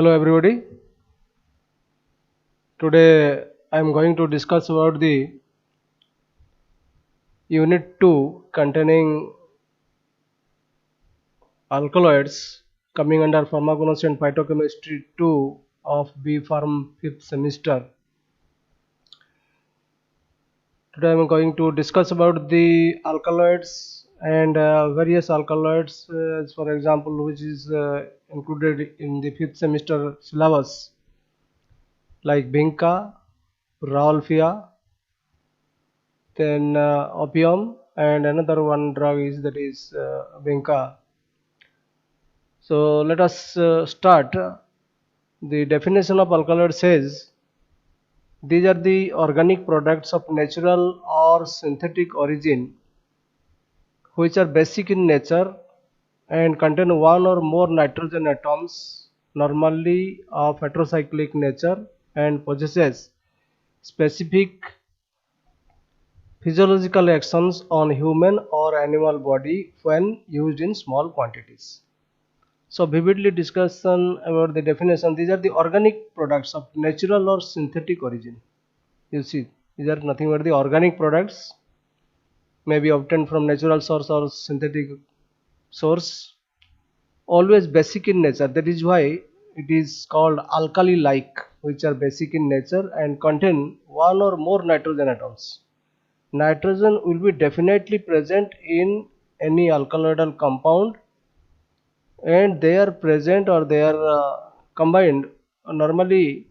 Hello everybody. Today I am going to discuss about the unit 2 containing alkaloids coming under pharmacognosy and phytochemistry 2 of B Pharm 5th semester. Today I am going to discuss about the alkaloids and various alkaloids as for example which is included in the 5th semester syllabus like Vinca, Rauwolfia, then opium, and another one drug is that is Vinca. So let us start. The definition of alkaloid says these are the organic products of natural or synthetic origin which are basic in nature and contain one or more nitrogen atoms, normally of heterocyclic nature, and possesses specific physiological actions on human or animal body when used in small quantities. So vividly discussion about the definition. These are the organic products of natural or synthetic origin. You see, these are nothing but the organic products, may be obtained from natural source or synthetic source, always basic in nature. That is why it is called alkali-like, which are basic in nature and contain one or more nitrogen atoms. Nitrogen will be definitely present in any alkaloidal compound, and they are present or they are combined normally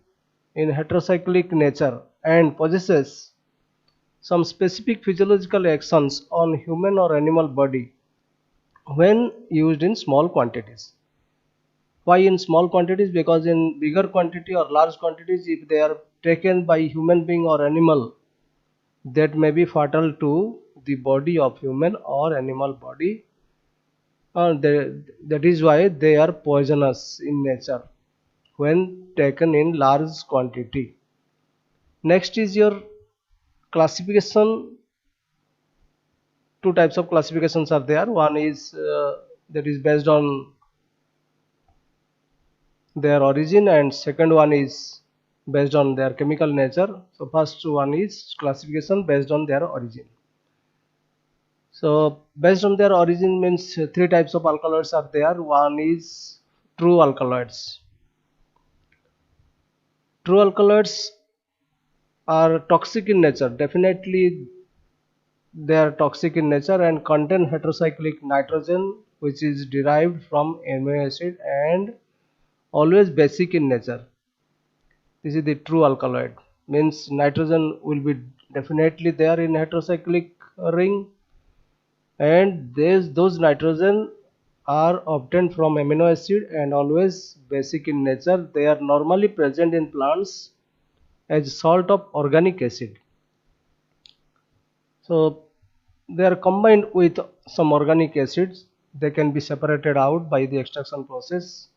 in heterocyclic nature and possesses some specific physiological actions on human or animal body when used in small quantities. Why in small quantities? Because in bigger quantity or large quantities, if they are taken by human being or animal, that may be fatal to the body of human or animal body. That is why they are poisonous in nature when taken in large quantity. Next is your classification. Two types of classifications are there. One is that is based on their origin, and second one is based on their chemical nature. So first one is classification based on their origin. So based on their origin means three types of alkaloids are there. One is true alkaloids. True alkaloids are toxic in nature. Definitely they are toxic in nature and contain heterocyclic nitrogen, which is derived from amino acid and always basic in nature. This is the true alkaloid. Means nitrogen will be definitely there in heterocyclic ring, and those nitrogen are obtained from amino acid and always basic in nature. They are normally present in plants as salt of organic acid. So they are combined with some organic acids. They can be separated out by the extraction process.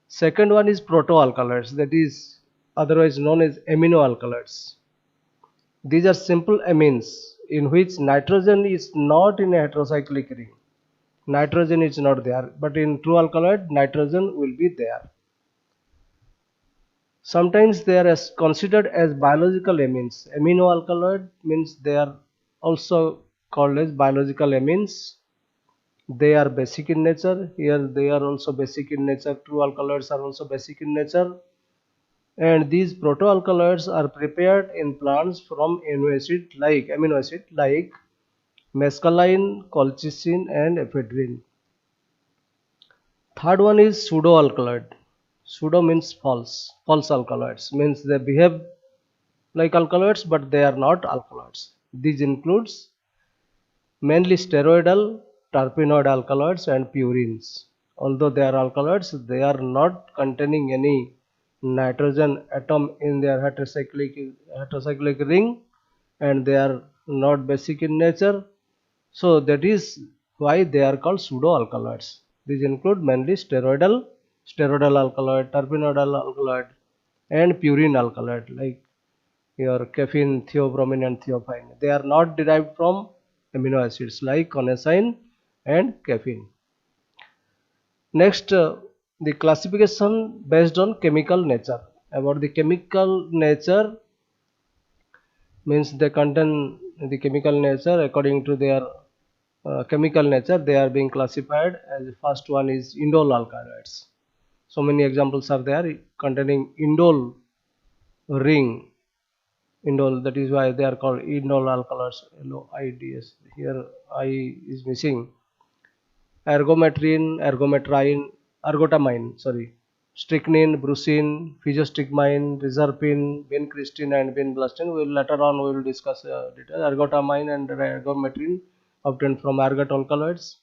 Second one is protoalkaloids, that is otherwise known as amino alkaloids. These are simple amines in which nitrogen is not in a heterocyclic ring. Nitrogen is not there, but in true alkaloid nitrogen will be there. Sometimes they are considered as biological amines. Amino alkaloid means they are also called as biological amines. They are basic in nature. Here they are also basic in nature. True alkaloids are also basic in nature. And these protoalkaloids are prepared in plants from amino acid like mescaline, colchicine, and ephedrine. Third one is pseudo alkaloid. Pseudo means false. False alkaloids means they behave like alkaloids but they are not alkaloids. These includes mainly steroidal, terpenoid alkaloids and purines. Although they are alkaloids, they are not containing any nitrogen atom in their heterocyclic ring, and they are not basic in nature. So that is why they are called pseudo alkaloids. These include mainly steroidal alkaloid, terpenoidal alkaloid, and purine alkaloid like your caffeine, theobromine, and theophane. They are not derived from amino acids like conazine and caffeine. Next, The classification based on chemical nature. About the chemical nature means they contain the chemical nature according to their chemical nature. They are being classified as the first one is indole alkaloids. So many examples are there containing indole ring. Indole, that is why they are called indole alkaloids. LOIDS. Here I is missing. Ergometrin, ergometrin, ergotamine, sorry, strychnine, brucine, physiostigmine, reserpine, vincristine, and vinblastine. We will later on we will discuss detail. Ergotamine and ergometrin obtained from ergot alkaloids.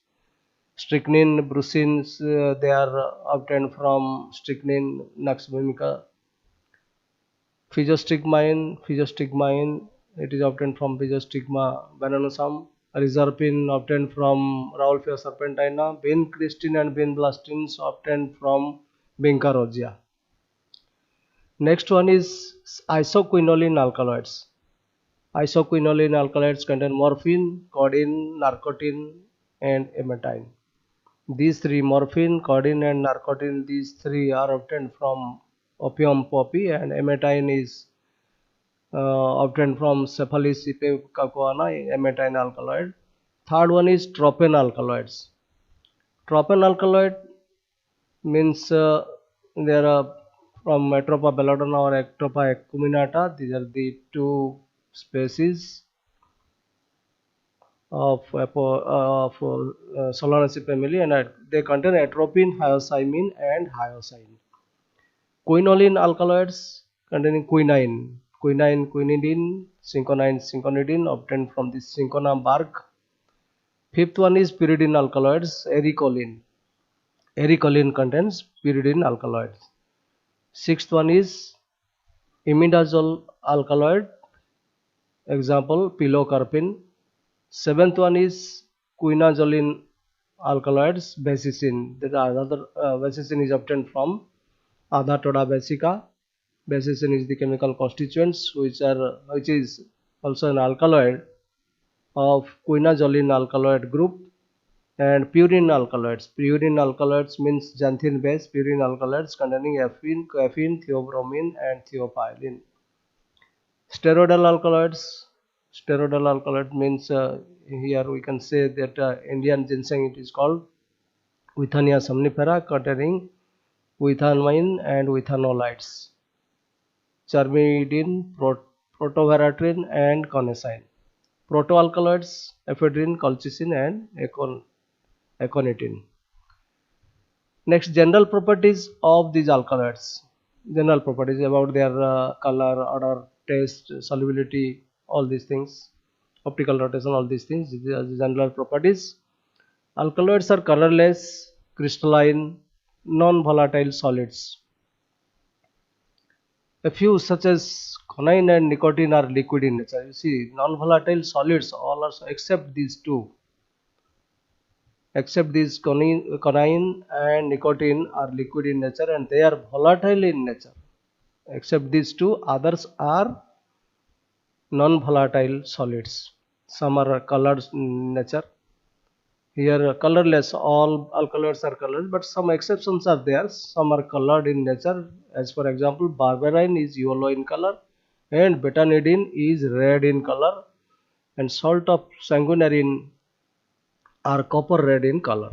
Strychnine, brucines, they are obtained from strychnine nux vomica. Physiostigmine, it is obtained from Physiostigma venenosum. Reserpine obtained from Rauwolfia serpentina. Vincristine and vinblastine obtained from Vinca rosea. Next one is isoquinoline alkaloids. Isoquinoline alkaloids contain morphine, codeine, narcotin, and emetine. These three, morphine, codeine, and narcotin, these three are obtained from opium poppy, and emetine is obtained from Cephalus ipecacuana, emetine alkaloid. Third one is tropane alkaloids. Tropane alkaloid means there are from Atropa belladonna or Atropa acuminata. These are the two species of Solanaceae family, and they contain atropine, hyoscyamin, and hyoscine. Quinoline alkaloids containing quinine, quinidine, cinchonidine obtained from the cinchona bark. Fifth one is pyridine alkaloids, ericoline. Ericoline contains pyridine alkaloids. Sixth one is imidazole alkaloid, example pilocarpine. Seventh one is quinazoline alkaloids, basicin. That another basicin is obtained from Adhatoda basica. Basicin is the chemical constituents which is also an alkaloid of quinazoline alkaloid group. And purine alkaloids. Purine alkaloids means xanthine base. Purine alkaloids containing ethene, caffeine, theobromine, and theophylline. Steroidal alkaloids. Steroidal alkaloid means here we can say that Indian ginseng it is called Withania somnifera containing withanamine and withanolides. Charmidine, protoveratrin, and conicine. Protoalkaloids, ephedrine, colchicine, and aconitin. Next, general properties of these alkaloids. General properties about their color, odor, taste, solubility, all these things, optical rotation, all these things. These are the general properties. Alkaloids are colorless, crystalline, non-volatile solids. A few such as quinine and nicotine are liquid in nature. You see, non-volatile solids all are except these two. Except these quinine and nicotine are liquid in nature and they are volatile in nature. Except these two, others are non-volatile solids. Some are colored in nature. Here colorless, all alkaloids are colored, but some exceptions are there. Some are colored in nature. As for example, berberine is yellow in color and betadine is red in color, and salt of sanguinarine are copper red in color.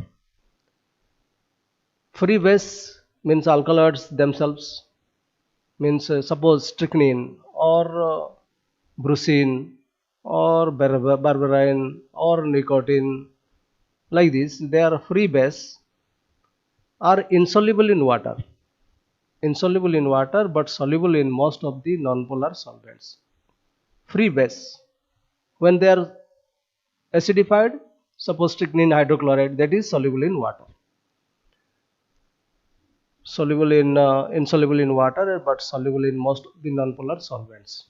Free base means alkaloids themselves, means suppose strychnine or brucine or berberine or nicotine, like this, they are free base, are insoluble in water. Insoluble in water but soluble in most of the nonpolar solvents. Free base, when they are acidified, suppose strychnine hydrochloride, that is soluble in water. Soluble in insoluble in water but soluble in most of the nonpolar solvents.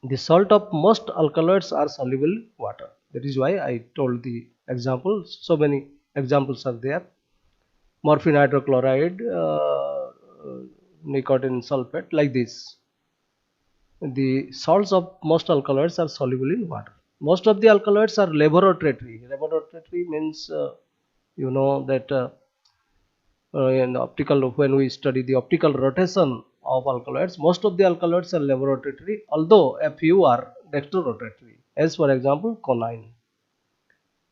The salt of most alkaloids are soluble in water. That is why I told the examples. So many examples are there. Morphine hydrochloride, nicotine sulfate, like this. The salts of most alkaloids are soluble in water. Most of the alkaloids are laboratory. Laboratory means you know that in optical, when we study the optical rotation of alkaloids, most of the alkaloids are levorotatory, although a few are dextrorotatory, as for example conine,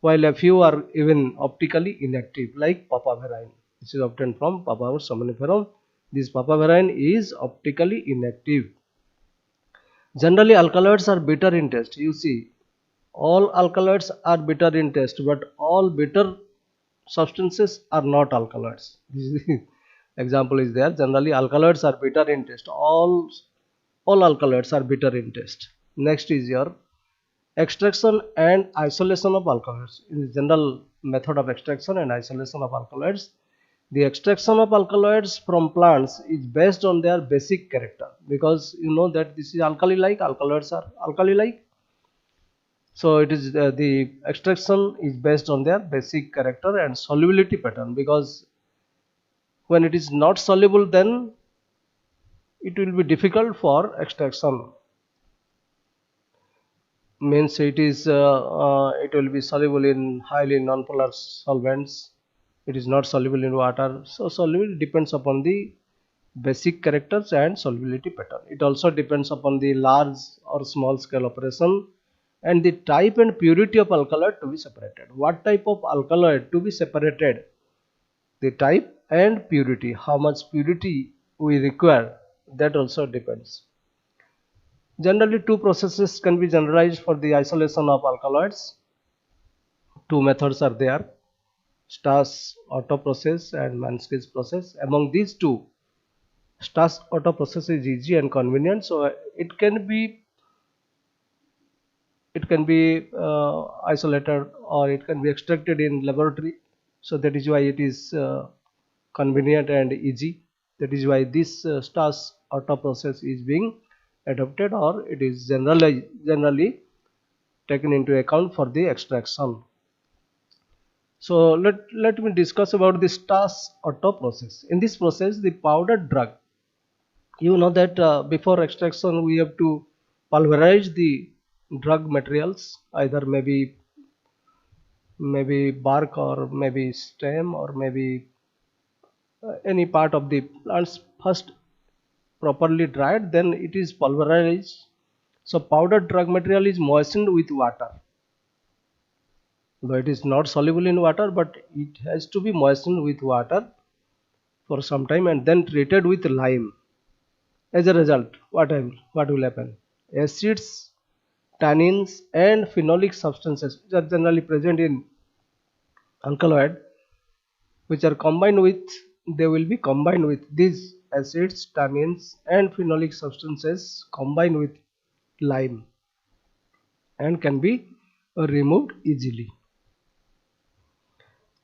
while a few are even optically inactive, like papaverine. This is obtained from Papaver somniferum. This papaverine is optically inactive. Generally, alkaloids are bitter in taste. You see, all alkaloids are bitter in taste, but all bitter substances are not alkaloids. This is example is there. Generally, alkaloids are bitter in taste. All alkaloids are bitter in taste. Next is your extraction and isolation of alkaloids. In the general method of extraction and isolation of alkaloids, the extraction of alkaloids from plants is based on their basic character, because you know that this is alkali-like, alkaloids are alkali-like. So it is the extraction is based on their basic character and solubility pattern, because when it is not soluble, then it will be difficult for extraction. Means it will be soluble in highly nonpolar solvents. It is not soluble in water. So solubility depends upon the basic characters and solubility pattern. It also depends upon the large or small scale operation and the type and purity of alkaloid to be separated. What type of alkaloid to be separated? The type and purity. How much purity we require, that also depends. Generally, two processes can be generalized for the isolation of alkaloids. Two methods are there: Stas auto process and Manski's process. Among these two, Stas auto process is easy and convenient, so it can be isolated, or it can be extracted in laboratory. So that is why it is convenient and easy. That is why this Stas auto process is being adopted, or it is generally taken into account for the extraction. So let me discuss about the Stas auto process. In this process, the powdered drug, you know that before extraction we have to pulverize the drug materials, either maybe bark, or maybe stem, or maybe any part of the plants, first properly dried, then it is pulverized. So powdered drug material is moistened with water, though it is not soluble in water, but it has to be moistened with water for some time and then treated with lime. As a result, what will happen? Acids, tannins and phenolic substances, which are generally present in alkaloid, which are combined with they will be combined with these acids, tannins and phenolic substances combined with lime, and can be removed easily.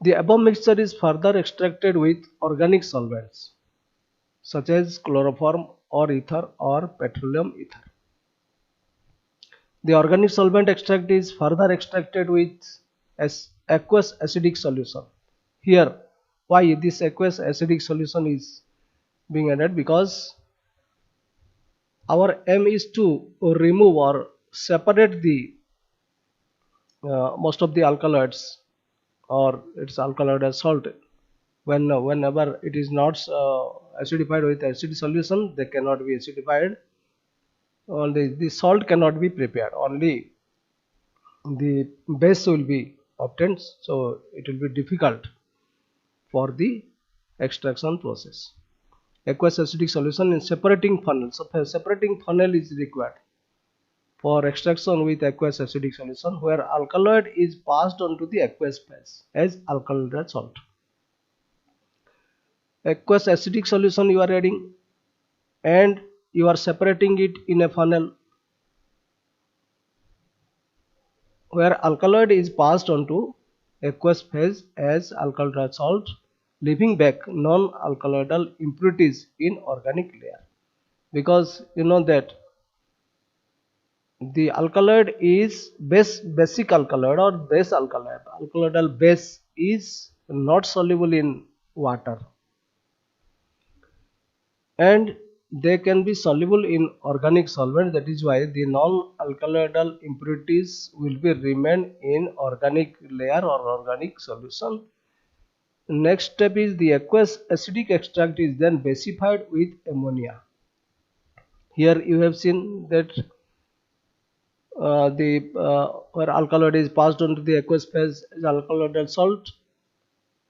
The above mixture is further extracted with organic solvents such as chloroform or ether or petroleum ether. The organic solvent extract is further extracted with aqueous acidic solution. Here, why this aqueous acidic solution is being added? Because our aim is to remove or separate the most of the alkaloids, or its alkaloid as salt. Whenever it is not acidified with acid solution, they cannot be acidified. Only the salt cannot be prepared. Only the base will be obtained, so it will be difficult for the extraction process. Aqueous acidic solution in separating funnel. So separating funnel is required for extraction with aqueous acidic solution, where alkaloid is passed on to the aqueous phase as alkali salt. Aqueous acidic solution you are adding and you are separating it in a funnel, where alkaloid is passed on to aqueous phase as alkali salt, leaving back non-alkaloidal impurities in organic layer. Because you know that the alkaloid is basic alkaloid or base alkaloid. Alkaloidal base is not soluble in water, and they can be soluble in organic solvent. That is why the non-alkaloidal impurities will be remain in organic layer or organic solution, Next step is the aqueous acidic extract is then basified with ammonia. Here you have seen that the where alkaloid is passed on to the aqueous phase as alkaloidal salt.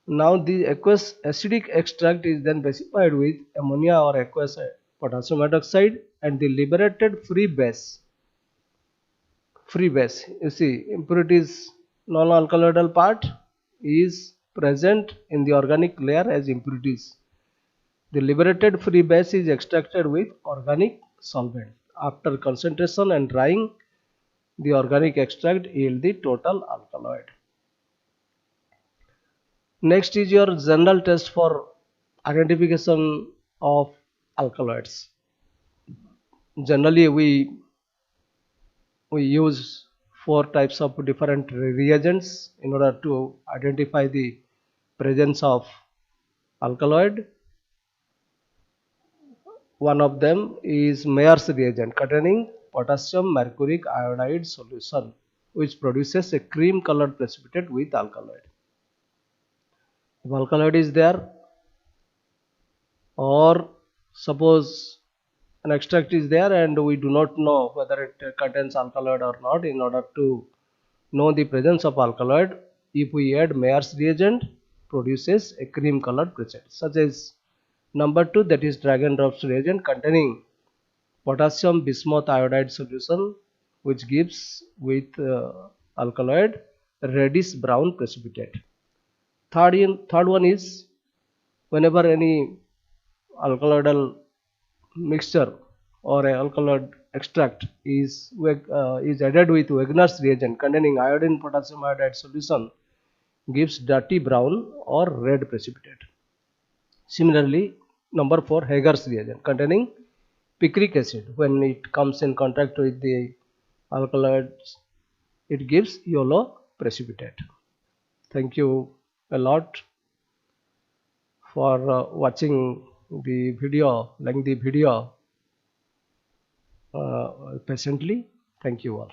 Now the aqueous acidic extract is then basified with ammonia or aqueous potassium hydroxide, and the liberated free base, you see impurities non-alkaloidal part is present in the organic layer as impurities. The liberated free base is extracted with organic solvent. After concentration and drying, the organic extract yield the total alkaloid. Next is your general test for identification of alkaloids. Generally we use four types of different reagents in order to identify the presence of alkaloid. One of them is Mayer's reagent containing potassium mercuric iodide solution, which produces a cream colored precipitate with alkaloid. If alkaloid is there, or suppose an extract is there and we do not know whether it contains alkaloid or not, in order to know the presence of alkaloid, if we add Mayer's reagent, produces a cream colored precipitate, such as number 2, that is Dragon drops reagent containing potassium bismuth iodide solution, which gives with alkaloid reddish brown precipitate. Third one is whenever any alkaloidal mixture or a alkaloid extract is added with Wegener's reagent containing iodine potassium iodide solution, gives dirty brown or red precipitate. Similarly, number 4, Hager's reagent containing picric acid, when it comes in contact with the alkaloids, it gives yellow precipitate. Thank you a lot for watching the video, lengthy video patiently. Thank you all.